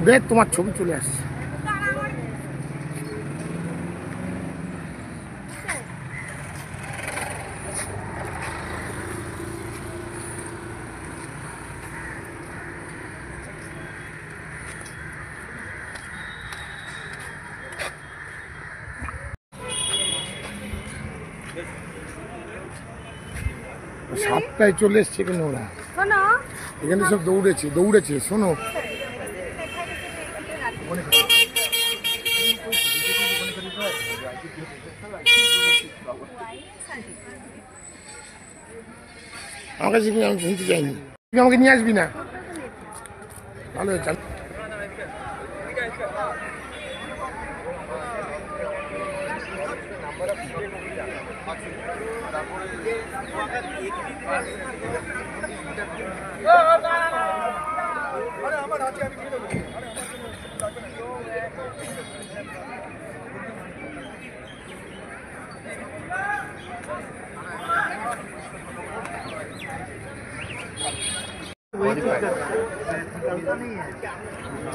দেখ তোমার ছবি চলে আসছে। সাতটায় চলে এসছে কেন ওরা? এখানে সব দৌড়েছে শোনো। আমার কাছে আমি শুনতে চাইনি, তুই আমাকে নিয়ে আসবি না? ভালো হয়েছে।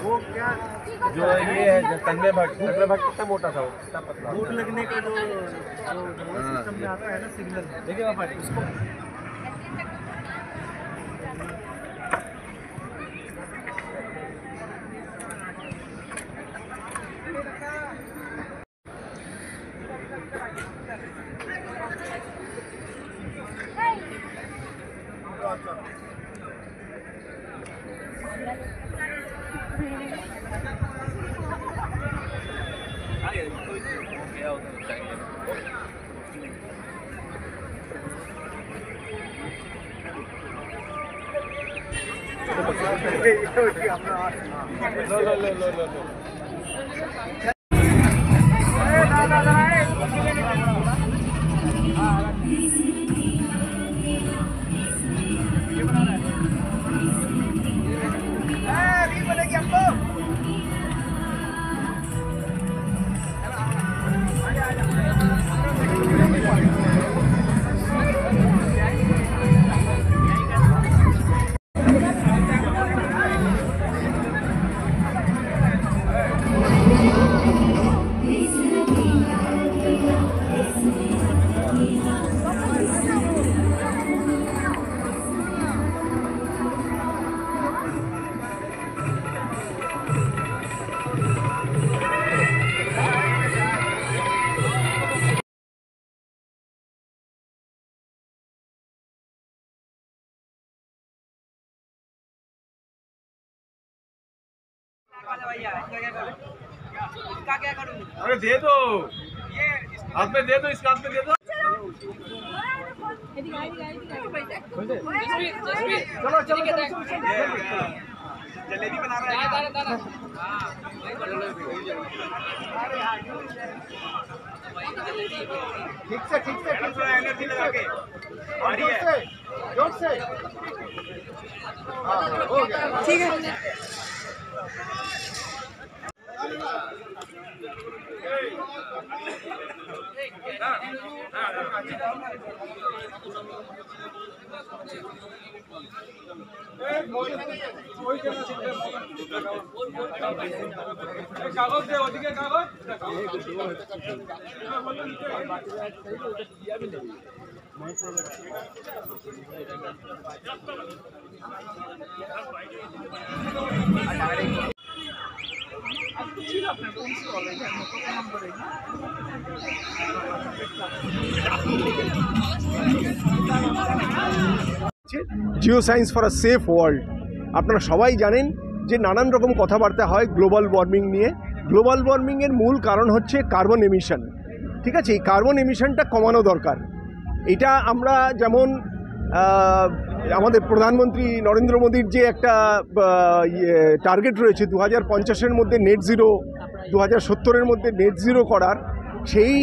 वो क्या जो ये है तन्मय भट्ट कितना मोटा था, भूख लगने का जो सिस्टम में आता है ना सिग्नल, देखिए वहाँ पर उसको इसका क्या करूं? अरे दे दो, हाथ में दे दो, इसका हाथ में दे दो। चलो जलेबी बना रहा है। ठीक से एनर्जी लगा के आ रही है, जोर से। हाँ हो गया, ठीक है। कागज दे, ओदिके कागज Jio science for a safe world. আপনারা সবাই জানেন যে নানান রকম কথাবার্তা হয় গ্লোবাল ওয়ার্মিং নিয়ে। গ্লোবাল ওয়ার্মিংয়ের মূল কারণ হচ্ছে কার্বন এমিশন। ঠিক আছে, এই কার্বন এমিশনটা কমানো দরকার। এটা আমরা যেমন আমাদের প্রধানমন্ত্রী নরেন্দ্র মোদীর যে একটা টার্গেট রয়েছে 2050-এর মধ্যে নেট জিরো, 2070-এর মধ্যে নেট জিরো করার, সেই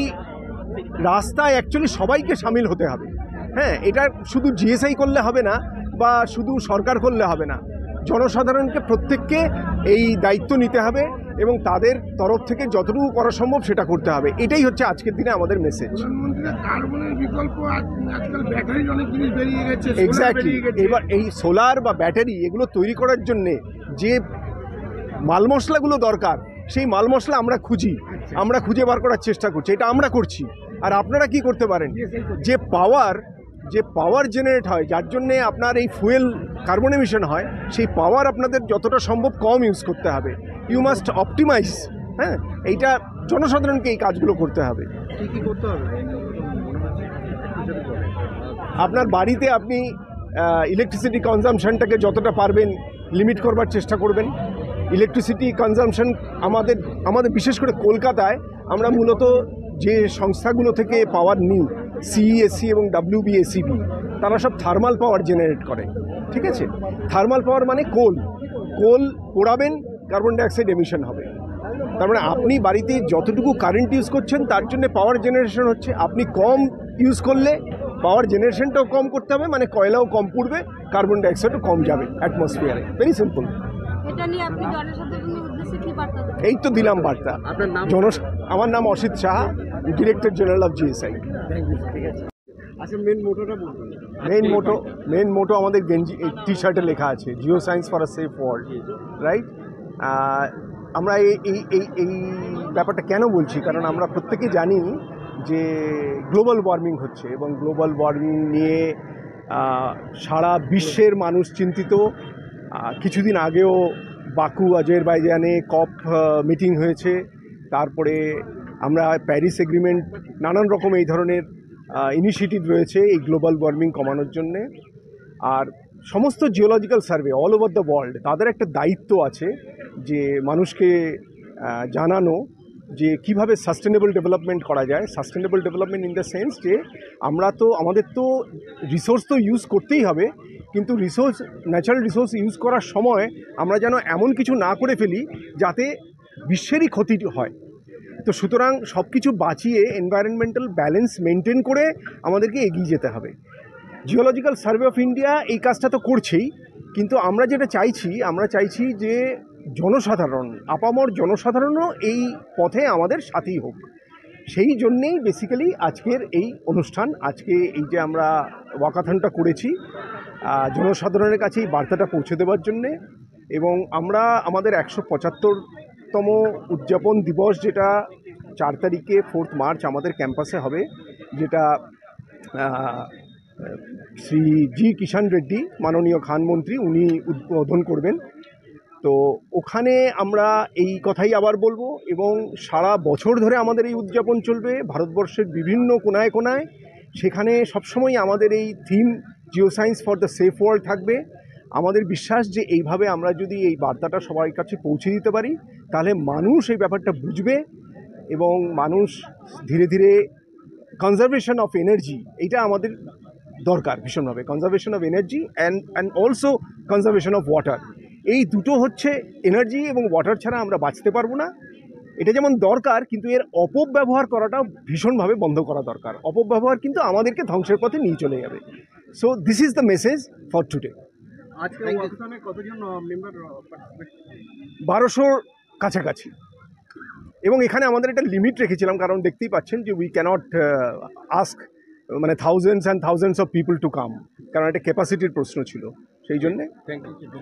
রাস্তায় অ্যাকচুয়ালি সবাইকে সামিল হতে হবে। হ্যাঁ, এটা শুধু জিএসআই করলে হবে না বা শুধু সরকার করলে হবে না, জনসাধারণকে প্রত্যেককে এই দায়িত্ব নিতে হবে এবং তাদের তরফ থেকে যতটুকু করা সম্ভব সেটা করতে হবে। এটাই হচ্ছে আজকের দিনে আমাদের মেসেজ। এক্স্যাক্টলি। এবার এই সোলার বা ব্যাটারি এগুলো তৈরি করার জন্যে যে মাল মশলাগুলো দরকার, সেই মাল মশলা আমরা খুঁজে বার করার চেষ্টা করছি, এটা আমরা করছি। আর আপনারা কি করতে পারেন, যে পাওয়ার জেনারেট হয়, যার জন্যে আপনার এই ফুয়েল কার্বন এমিশন হয়, সেই পাওয়ার আপনাদের যতটা সম্ভব কম ইউজ করতে হবে। ইউ মাস্ট অপটিমাইজ, হ্যাঁ, এইটা জনসাধারণকে এই কাজগুলো করতে হবে। কি করতে হবে? আপনার বাড়িতে আপনি ইলেকট্রিসিটি কনজামশনটাকে যতটা পারবেন লিমিট করবার চেষ্টা করবেন। ইলেকট্রিসিটি কনজামশন আমাদের বিশেষ করে কলকাতায় আমরা মূলত যে সংস্থাগুলো থেকে পাওয়ার নিই, সিইএসসি এবং WBACB, তারা সব থার্মাল পাওয়ার জেনারেট করে। ঠিক আছে, থার্মাল পাওয়ার মানে কোল পোড়াবেন, কার্বন ডাইঅক্সাইড এমিশন হবে। তার মানে আপনি বাড়িতে যতটুকু কারেন্ট ইউজ করছেন তার জন্য পাওয়ার জেনারেশন হচ্ছে। আপনি কম ইউজ করলে পাওয়ার জেনারেশনটাও কম করতে হবে, মানে কয়লাও কম পুড়বে, কার্বন ডাইঅক্সাইডও কম যাবে অ্যাটমসফিয়ারে। Very simple. এটা নিয়ে আপনি জনসাধারণের উদ্দেশ্যে কি বার্তা দেবেন? এই তো দিলাম বার্তা। আপনার নাম? আমার নাম Asit Saha, director general of GSI. ঠিক আছে। আচ্ছা, মেন মোটোটা বলবেন। মেন মোটো আমাদের গেঞ্জি টি শার্টে লেখা আছে, Jio science for a safe world, right? আমরা এই ব্যাপারটা কেন বলছি, কারণ আমরা প্রত্যেকে জানি যে গ্লোবাল ওয়ার্মিং হচ্ছে, এবং গ্লোবাল ওয়ার্মিং নিয়ে সারা বিশ্বের মানুষ চিন্তিত। কিছুদিন আগেও বাকু আজারবাইজানে কপ মিটিং হয়েছে, তারপরে আমরা প্যারিস এগ্রিমেন্ট, নানান রকম এই ধরনের ইনিশিয়েটিভ রয়েছে এই গ্লোবাল ওয়ার্মিং কমানোর জন্যে। আর সমস্ত geological survey all over the world, তাদের একটা দায়িত্ব আছে যে মানুষকে জানানো যে কিভাবে সাস্টেনেবল ডেভেলপমেন্ট করা যায়। Sustainable development in the sense যে আমাদের তো রিসোর্স তো ইউজ করতেই হবে, কিন্তু ন্যাচারাল রিসোর্স ইউজ করার সময় আমরা যেন এমন কিছু না করে ফেলি যাতে বিশ্বেরই ক্ষতি হয়। তো সুতরাং সব কিছু বাঁচিয়ে এনভায়রনমেন্টাল ব্যালেন্স মেনটেন করে আমাদেরকে এগিয়ে যেতে হবে। জিওলজিক্যাল সার্ভে অফ ইন্ডিয়া এই কাজটা তো করছেই, কিন্তু আমরা যেটা চাইছি যে জনসাধারণ, আপামর জনসাধারণও এই পথে আমাদের সাথী হোক। সেই জন্যেই বেসিক্যালি আজকের এই অনুষ্ঠান, আজকে এই যে আমরা ওয়াকাথনটা করেছি জনসাধারণের কাছে এই বার্তাটা পৌঁছে দেওয়ার জন্যে। এবং আমরা আমাদের 175তম উদযাপন দিবস, যেটা 4 তারিখে 4 মার্চ আমাদের ক্যাম্পাসে হবে, যেটা শ্রী জি কিষাণ রেড্ডি, মাননীয় খানমন্ত্রী, উনি উদ্বোধন করবেন। তো ওখানে আমরা এই কথাই আবার বলবো, এবং সারা বছর ধরে আমাদের এই উদযাপন চলবে ভারতবর্ষের বিভিন্ন কোনায় কোনায়। সেখানে সবসময় আমাদের এই theme Jio science for the safe world থাকবে। আমাদের বিশ্বাস যে এইভাবে আমরা যদি এই বার্তাটা সবার কাছে পৌঁছে দিতে পারি, তাহলে মানুষ এই ব্যাপারটা বুঝবে, এবং মানুষ ধীরে ধীরে কনজারভেশন অফ এনার্জি, এইটা আমাদের দরকার ভীষণভাবে, conservation of energy and also conservation of water. এই দুটো হচ্ছে, এনার্জি এবং ওয়াটার ছাড়া আমরা বাঁচতে পারবো না। এটা যেমন দরকার, কিন্তু এর অপব্যবহার করাটাও ভীষণভাবে বন্ধ করা দরকার। অপব্যবহার কিন্তু আমাদেরকে ধ্বংসের পথে নিয়ে চলে যাবে। So this is the message for today. আজকে ওয়াকাথনে কতজন মেম্বার পার্টিসিপেট? 1200 কাছাকাছি। এবং এখানে আমাদের একটা লিমিট রেখেছিলাম, কারণ দেখতেই পাচ্ছেন যে উই ক্যানট আস্ক মানে thousands and thousands of people to come, কারণ একটা ক্যাপাসিটির প্রশ্ন ছিল, সেই জন্যে। Thank you.